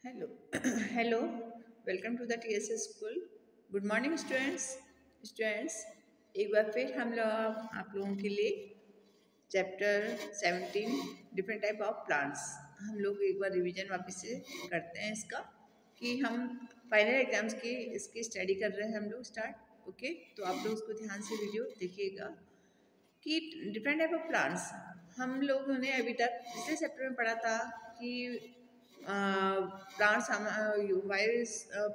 Hello hello welcome to the TSS school. Good morning students. एक बार फिर हम लोग आप लोगों के लिए chapter 17 different type of plants हम लोग एक बार रिवीजन वापस से करते हैं इसका कि हम फाइनल एग्जाम्स की इसकी स्टडी कर रहे हैं हम लोग स्टार्ट। ओके, तो आप लोग उसको ध्यान से वीडियो देखिएगा कि डिफरेंट टाइप ऑफ प्लांट्स हम लोगों ने अभी तक पिछले चैप्टर में पढ़ा था कि प्लांट्स हम why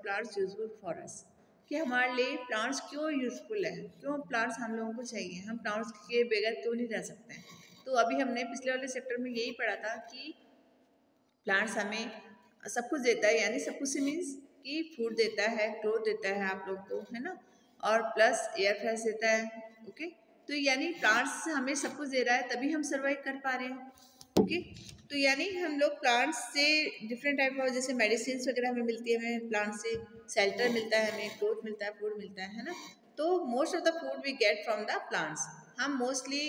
plants useful for us, कि हमारे लिए प्लांट्स क्यों यूजफुल है, क्यों प्लांट्स हम लोगों को चाहिए, हम प्लांट्स के बगैर क्यों नहीं रह सकते हैं। तो अभी हमने पिछले वाले चैप्टर में यही पढ़ा था कि प्लांट्स हमें सब कुछ देता है, यानी सब कुछ से मीन्स कि फूड देता है, क्लोथ देता है आप लोग को, है ना, और प्लस एयर फ्रेश देता है। ओके, तो यानी प्लांट्स हमें सब कुछ दे रहा है तभी हम सर्वाइव कर पा रहे हैं। ओके, तो यानी हम लोग प्लांट्स से डिफरेंट टाइप ऑफ जैसे मेडिसिन वगैरह हमें मिलती है, हमें प्लांट से शेल्टर मिलता है, हमें क्लोथ मिलता है, फूड मिलता है ना। तो most of the food we get from the plants. हम मोस्टली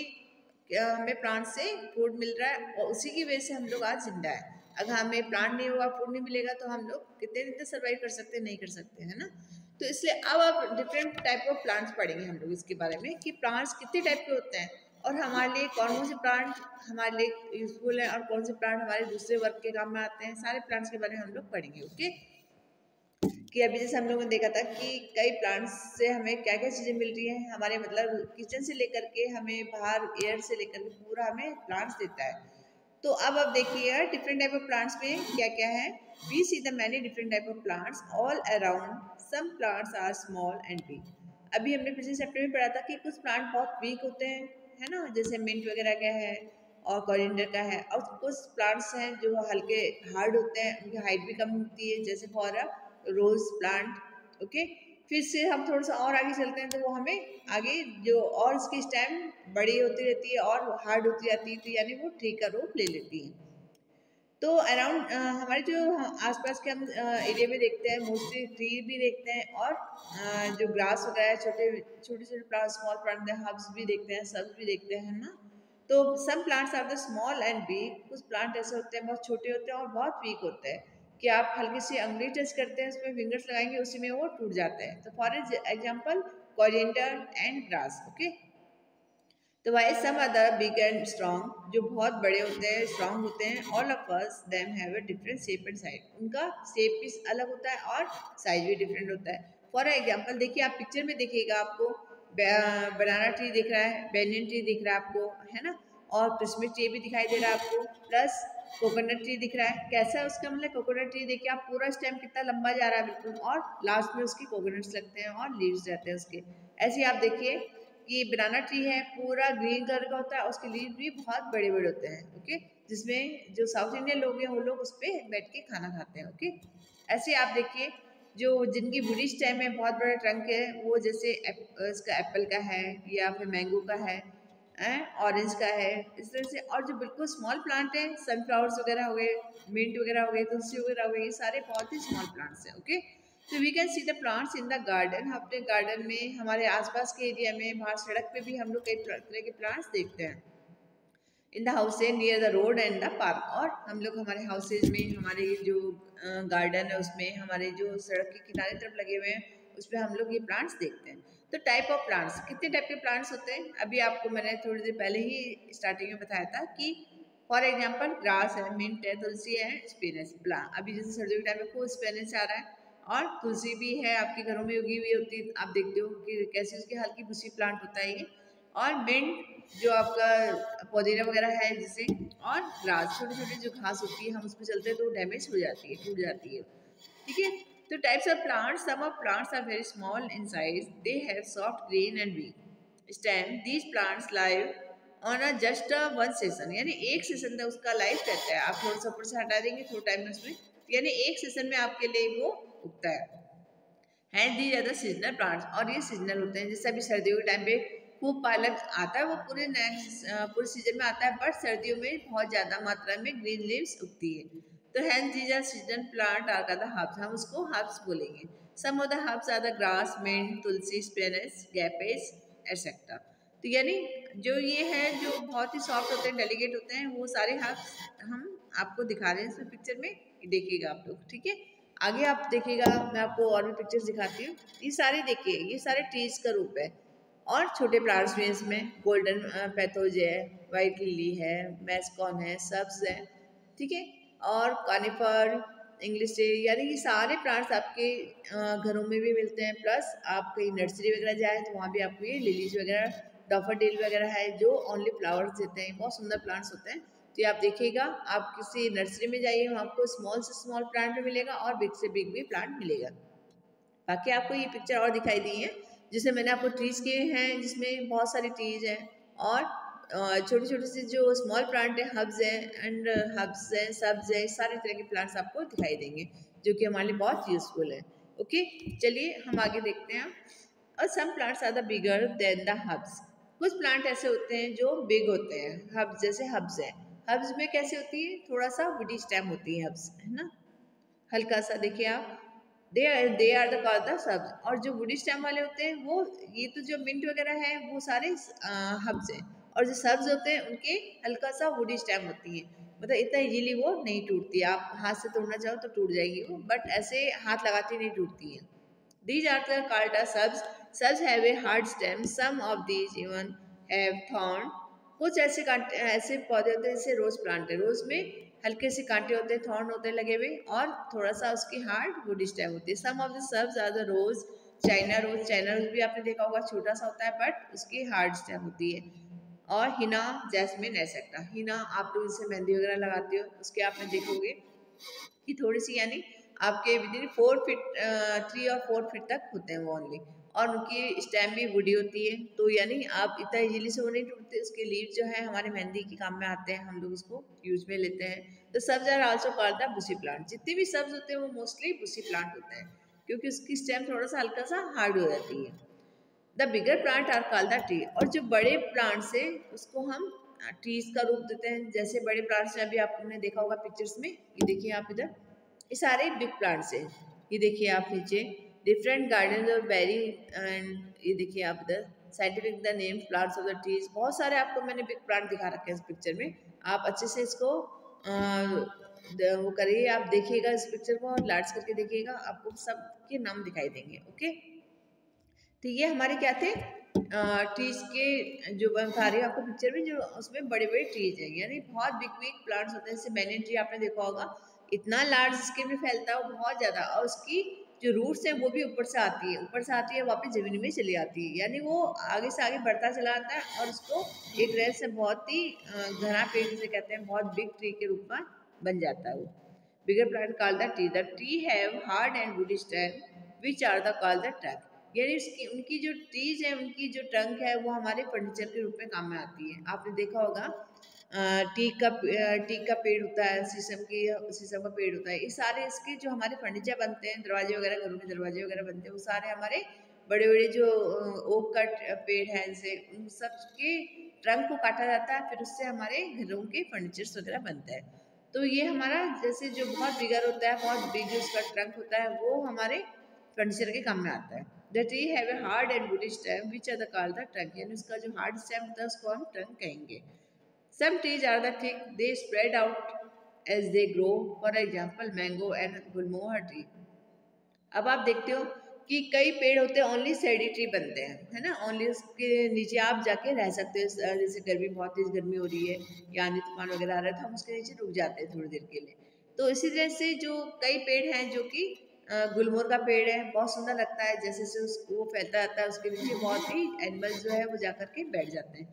हमें प्लांट से फूड मिल रहा है और उसी की वजह से हम लोग आज जिंदा है। अगर हमें प्लांट नहीं होगा, फूड नहीं मिलेगा, तो हम लोग कितने दिन तक सर्वाइव कर सकते हैं, नहीं कर सकते, है ना। तो इसलिए अब आप डिफरेंट टाइप ऑफ प्लांट्स पढ़ेंगे हम लोग इसके बारे में कि प्लांट्स कितने टाइप के होते हैं और हमारे लिए कौन कौन से प्लांट हमारे लिए यूजफुल है और कौन से प्लांट हमारे दूसरे वर्क के काम में आते हैं। सारे प्लांट्स के बारे में हम लोग पढ़ेंगे। ओके, कि अभी जैसे हम लोगों ने देखा था कि कई प्लांट्स से हमें क्या क्या चीज़ें मिल रही हैं, हमारे मतलब किचन से लेकर के हमें बाहर एयर से लेकर के पूरा हमें प्लांट्स देता है। तो अब देखिए डिफरेंट टाइप ऑफ प्लांट्स में क्या क्या है। We see the many different type of plants all around, some plants are small and big. अभी हमने पिछले चैप्टर में पढ़ा था कि कुछ प्लांट बहुत वीक होते हैं, है ना, जैसे मिंट वगैरह का है और कोरिएंडर का है, और कुछ प्लांट्स हैं जो हल्के हार्ड होते हैं, उनकी हाइट भी कम होती है, जैसे फॉर रोज प्लांट। ओके, फिर से हम थोड़ा सा और आगे चलते हैं तो वो हमें आगे जो और इसकी स्टेम बड़ी होती रहती है और हार्ड होती जाती है, तो यानी वो ट्री का रूप ले लेती है। तो अराउंड हमारे जो आसपास के हम एरिया में देखते हैं मोस्टली ट्री भी देखते हैं और जो ग्रास वगैरह है, छोटे छोटे छोटे प्लांट, स्मॉल प्लांट, हर्ब्स भी देखते हैं, सब्ज भी देखते हैं ना। तो some plants are the small and big. कुछ प्लांट ऐसे होते हैं बहुत छोटे होते हैं और बहुत वीक होते हैं कि आप हल्की सी अंगुली टच करते हैं, उसमें फिंगर्स लगाएंगे, उसी में वो टूट जाते हैं। तो for example coriander and grass. Okay, तो why some other big and strong, जो बहुत बड़े होते हैं, स्ट्रॉन्ग होते हैं, all of us them have a different shape and size. उनका शेप भी अलग होता है और साइज भी डिफरेंट होता है। फॉर एग्जाम्पल देखिए, आप पिक्चर में देखिएगा, आपको बनाना ट्री दिख रहा है, बेनियन ट्री दिख रहा है आपको, है ना, और क्रिसमस ट्री भी दिखाई दे रहा है आपको, प्लस कोकोनट ट्री दिख रहा है। कैसा है उसका मतलब, कोकोनट ट्री देखिए आप, पूरा स्टेम कितना लंबा जा रहा है बिल्कुल, और लास्ट में उसकी कोकोनट्स लगते हैं और लीव्स रहते हैं उसके। ऐसे ही आप देखिए, ये बनाना ट्री है, पूरा ग्रीन कलर का होता है, उसके लीव भी बहुत बड़े बड़े होते हैं। ओके, जिसमें जो साउथ इंडियन लोग हैं वो लोग उस पर बैठ के खाना खाते हैं। ओके, ऐसे आप देखिए, जो जिनकी बुरी स्टेम है, बहुत बड़ा ट्रंक है, वो जैसे इसका एप्पल का है या फिर मैंगो का है, ऑरेंज का है, इस तरह से। और जो बिल्कुल स्मॉल प्लांट है, सनफ्लावर्स वगैरह हो गए, मिंट वगैरह हो गए, तुलसी वगैरह हो गई, ये सारे बहुत ही स्मॉल प्लांट्स हैं। ओके, तो we can see the plants in the garden. हम अपने गार्डन में, हमारे आसपास के एरिया में, बाहर सड़क पे भी हम लोग कई तरह के प्लांट्स देखते हैं। In the house near the road and the park, और हम लोग हमारे हाउसेज में, हमारे जो गार्डन है उसमें, हमारे जो सड़क के किनारे तरफ लगे हुए हैं उस पर हम लोग ये प्लांट्स देखते हैं। तो टाइप ऑफ प्लांट्स, कितने टाइप के प्लांट्स होते हैं, अभी आपको मैंने थोड़ी देर पहले ही स्टार्टिंग में बताया था कि फॉर एग्जाम्पल ग्रास है, मिंट है, तुलसी है, स्पिनच प्लांट। अभी जैसे सर्दियों के टाइम में खूब स्पिनच आ रहा है, और तुलसी भी है, आपके घरों में उगी हुई होती है, आप देखते हो कि कैसी उसकी हल्की बुसी प्लांट होता है ये। और मिंट जो आपका पुदीना वगैरह है जिसे, और ग्रास, छोटे छोटे जो घास होती है, हम उस पर चलते हैं तो डैमेज हो जाती है, टूट जाती है। ठीक है, तो types of plants, some of plants are very small in size, they have soft green and weak stem, these plants live on a just one season, यानी एक सीजन तक उसका लाइफ रहता है। आप थोड़ा सा ऊपर से हटा देंगे थोड़ा टाइम में उसमें, यानी एक सीजन में आपके लिए वो उगता है दी ज्यादा सीजनल प्लांट्स, और ये सीजनल होते हैं। जैसे अभी सर्दियों के टाइम पे खूब पालक आता है, वो पूरे सीजन में आता है, बट सर्दियों में बहुत ज्यादा मात्रा में ग्रीन लीव्स उगती है। तो hence these are seasonal plant are का द हर्ब्स, हम उसको हर्ब्स बोलेंगे। Some of the herbs are the grass, mint, tulsi, spinach, गैपेस एटसेट्रा। तो यानी जो ये है, जो बहुत ही सॉफ्ट होते हैं, डेलिकेट होते हैं, वो सारे हर्ब्स हम आपको दिखा रहे हैं इसमें पिक्चर में, देखिएगा आप लोग, ठीक है। आगे आप देखिएगा, मैं आपको और भी पिक्चर्स दिखाती हूँ। ये सारे देखिए, ये सारे ट्रीज का रूप है। और छोटे प्लांट्स में इसमें गोल्डन पैथोज है, वाइट लिली है, मैस्कॉन है, सब्स है, ठीक है। और कानिफर, इंग्लिश ट्री, यानी ये सारे प्लांट्स आपके घरों में भी मिलते हैं। प्लस आप कहीं नर्सरी वगैरह जाए तो वहाँ भी आपको ये लिलीज वगैरह, डॉफरडेल वगैरह है जो ओनली फ्लावर्स देते हैं। बहुत सुंदर प्लांट्स होते हैं। तो ये आप देखिएगा, आप किसी नर्सरी में जाइए, वहाँ आपको स्मॉल से स्मॉल प्लांट भी मिलेगा और बिग से बिग भी प्लांट मिलेगा। बाकी आपको ये पिक्चर और दिखाई दी है जिसमें मैंने आपको ट्रीज किए हैं, जिसमें बहुत सारी ट्रीज हैं और छोटे छोटे से जो स्मॉल प्लांट है, हब्स हैं एंड हब्स हैं, सब्स हैं, सारे तरह के प्लांट्स आपको दिखाई देंगे जो कि हमारे लिए बहुत यूजफुल है। ओके, चलिए हम आगे देखते हैं। और some plants are the bigger than the herbs. कुछ प्लांट ऐसे होते हैं जो बिग होते हैं, हब्स जैसे हब्स है। हब्स में कैसे होती है, थोड़ा सा वुडी स्टेम होती है हब्स, है ना, हल्का सा। देखिए आप, they are the called the shrubs. और जो वुडी स्टेम वाले होते हैं वो, ये तो जो मिंट वगैरह है वो सारे हब्स हैं। और जो सब्ज होते हैं उनके हल्का सा वुडी स्टेम होती है, मतलब इतना इजीली वो नहीं टूटती। आप हाथ से तोड़ना चाहो तो टूट जाएगी वो, बट ऐसे हाथ लगाती नहीं टूटती है। These are the called as subs. Subs have a hard stem. Some of these even have thorn. कुछ ऐसे पौधे होते हैं जैसे रोज प्लांट है, रोज में हल्के से कांटे होते हैं, थॉर्न होते हैं लगे हुए और थोड़ा सा उसकी हार्ड वुडी स्टेम होती है। Some of the shrubs are the rose, China rose. China rose भी आपने देखा होगा, छोटा सा होता है बट उसकी हार्ड स्टेम होती है। और हिना, जैस्मिन, एसेक्ट्रा। हिना आप लोग जैसे मेहंदी वगैरह लगाते हो, उसके आपने देखोगे कि थोड़ी सी, यानी आपके विद इन 4 फीट 3 और 4 फीट तक होते हैं वो ओनली। और उनकी स्टेम भी वुडी होती है, तो यानी आप इतना इजीली से वो नहीं टूटते। उसके लीव जो है हमारे मेहंदी के काम में आते हैं, हम लोग उसको यूज में लेते हैं। तो shrubs are also called the bushy plant. जितने भी सब्ज होते हैं वो मोस्टली बुशी प्लांट होते हैं, क्योंकि उसकी स्टेम थोड़ा सा हल्का सा हार्ड हो जाती है। The bigger plant are called the tree. और जो बड़े प्लांट्स है उसको हम ट्रीज का रूप देते हैं। जैसे बड़े प्लांट्स अभी आपने देखा होगा पिक्चर्स में, ये देखिए आप इधर, ये सारे बिग प्लांट्स हैं। ये देखिए आप नीचे, डिफरेंट गार्डन और बेरी, एंड ये देखिए आप इधर, scientific the name plants of the trees. बहुत सारे आपको मैंने बिग प्लांट दिखा रखे हैं इस पिक्चर में। आप अच्छे से इसको वो करिए, आप देखिएगा इस पिक्चर को और लार्ज करके देखिएगा, आपको सबके नाम दिखाई देंगे। ओके, तो ये हमारे क्या थे, ट्रीज के जो बता रही हूँ आपको पिक्चर में, जो उसमें बड़े बड़े ट्रीज हैं, यानी बहुत बिग बिग प्लांट्स होते हैं। जैसे बैनियन ट्री आपने देखा होगा, इतना लार्ज स्केल में फैलता है वो, बहुत ज्यादा। और उसकी जो रूट्स हैं वो भी ऊपर से आती है, ऊपर से आती है वापस जमीन में चली आती है, यानी वो आगे से आगे बढ़ता चला आता है और उसको एक रेल से बहुत ही घना पेड़ जिसे कहते हैं, बहुत बिग ट्री के रूप में बन जाता है वो। Bigger plant called the tree. The tree have hard and woody stem which are the called the trunk. यानी उसकी, उनकी जो ट्रीज है, उनकी जो ट्रंक है वो हमारे फर्नीचर के रूप में काम में आती है। आपने देखा होगा टीक का पेड़ होता है, शीशम का पेड़ होता है, ये सारे इसके जो हमारे फर्नीचर बनते हैं, दरवाजे वगैरह, घरों के दरवाजे वगैरह बनते हैं, वो सारे हमारे बड़े बड़े जो ओक का पेड़ है, जैसे उन सब के ट्रंक को काटा जाता है, फिर उससे हमारे घरों के फर्नीचर्स वगैरह बनता है। तो ये हमारा जैसे जो बहुत बिगर होता है, बहुत बिग उसका ट्रंक होता है, वो हमारे फर्नीचर के काम में आता है। The tree have a hard and woody stem which are the called the trunk। यानी उसका जो hard stem होता है उसको हम trunk कहेंगे। Some trees are the thick, they spread out as they grow, for example mango and gulmohar tree। अब आप देखते हो कि कई पेड़ होते हैं ओनली सेडी ट्री बनते हैं, है ना, ओनली उसके नीचे आप जाके रह सकते हो। जैसे गर्मी, बहुत तेज गर्मी हो रही है या आंधी तूफान वगैरह आ रहा है, तो हम उसके नीचे रुक जाते हैं थोड़ी देर के लिए। तो इसी तरह से जो कई पेड़ हैं, जो कि गुलमोहर का पेड़ है, बहुत सुंदर लगता है, जैसे जैसे वो फैलता जाता है उसके नीचे बहुत ही एनिमल्स जो है वो जाकर के बैठ जाते हैं।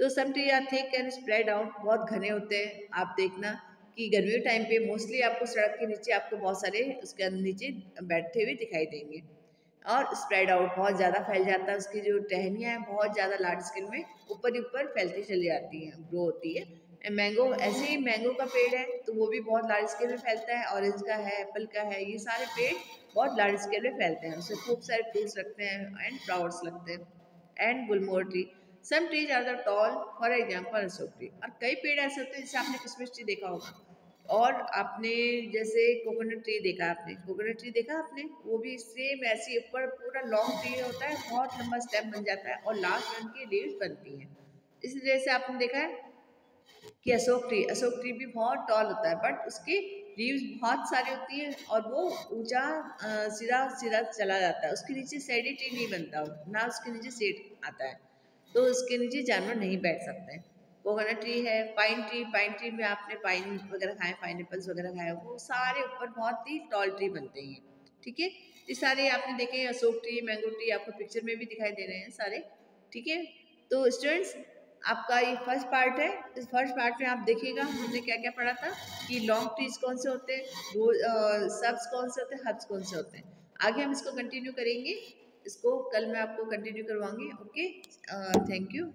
तो some tree are thick and spread out, बहुत घने होते हैं। आप देखना कि गर्मियों टाइम पे मोस्टली आपको सड़क के नीचे आपको बहुत सारे उसके नीचे बैठे हुए दिखाई देंगे। और स्प्रेड आउट, बहुत ज़्यादा फैल जाता है, उसकी जो टहनियाँ हैं बहुत ज़्यादा लार्ज स्केल में ऊपर ही ऊपर फैलती चली जाती हैं, ग्रो होती है। मैंगो, ऐसे ही मैंगो का पेड़ है तो वो भी बहुत लार्ज स्केल में फैलता है, ऑरेंज का है, एप्पल का है, ये सारे पेड़ बहुत लार्ज स्केल में फैलते हैं, उससे खूब सारे फ्रूट्स लगते हैं एंड फ्लावर्स लगते हैं। And gulmohar tree, some trees are the tall, for example Ashok tree. और कई पेड़ ऐसे होते हैं, जैसे आपने क्रिसमस ट्री देखा होगा, और आपने जैसे कोकोनट ट्री देखा, आपने कोकोनट ट्री देखा आपने, वो भी सेम ऐसे ऊपर पूरा लॉन्ग ट्री होता है, बहुत लंबा स्टेम बन जाता है और लास्ट में उनकी लीव्स बनती हैं। इसी तरह से आपने देखा है कि अशोक ट्री भी बहुत टॉल होता है, बट उसकी लीव्स बहुत सारी होती है और वो ऊंचा सीधा सीधा चला जाता है, उसके नीचे शेडी ट्री नहीं बनता, ना उसके नीचे शेड आता है, तो उसके नीचे जानवर नहीं बैठ सकते। कोकोनट ट्री है, पाइन ट्री में आपने पाइन वगैरह खाए, पाइनएप्पल्स वगैरह खाए, वो सारे ऊपर बहुत ही टॉल ट्री बनते हैं, ठीक है। ये सारे आपने देखे, अशोक ट्री, मैंगो ट्री आपको पिक्चर में भी दिखाई दे रहे हैं सारे, ठीक है। तो स्टूडेंट्स, आपका ये फर्स्ट पार्ट है। इस फर्स्ट पार्ट में आप देखिएगा हमने क्या क्या पढ़ा था कि लॉन्ग ट्रीज कौन से होते हैं, सब्स कौन से होते हैं, हर्ब्स कौन से होते हैं। आगे हम इसको कंटिन्यू करेंगे, इसको कल मैं आपको कंटिन्यू करवाऊंगी। Okay, thank you.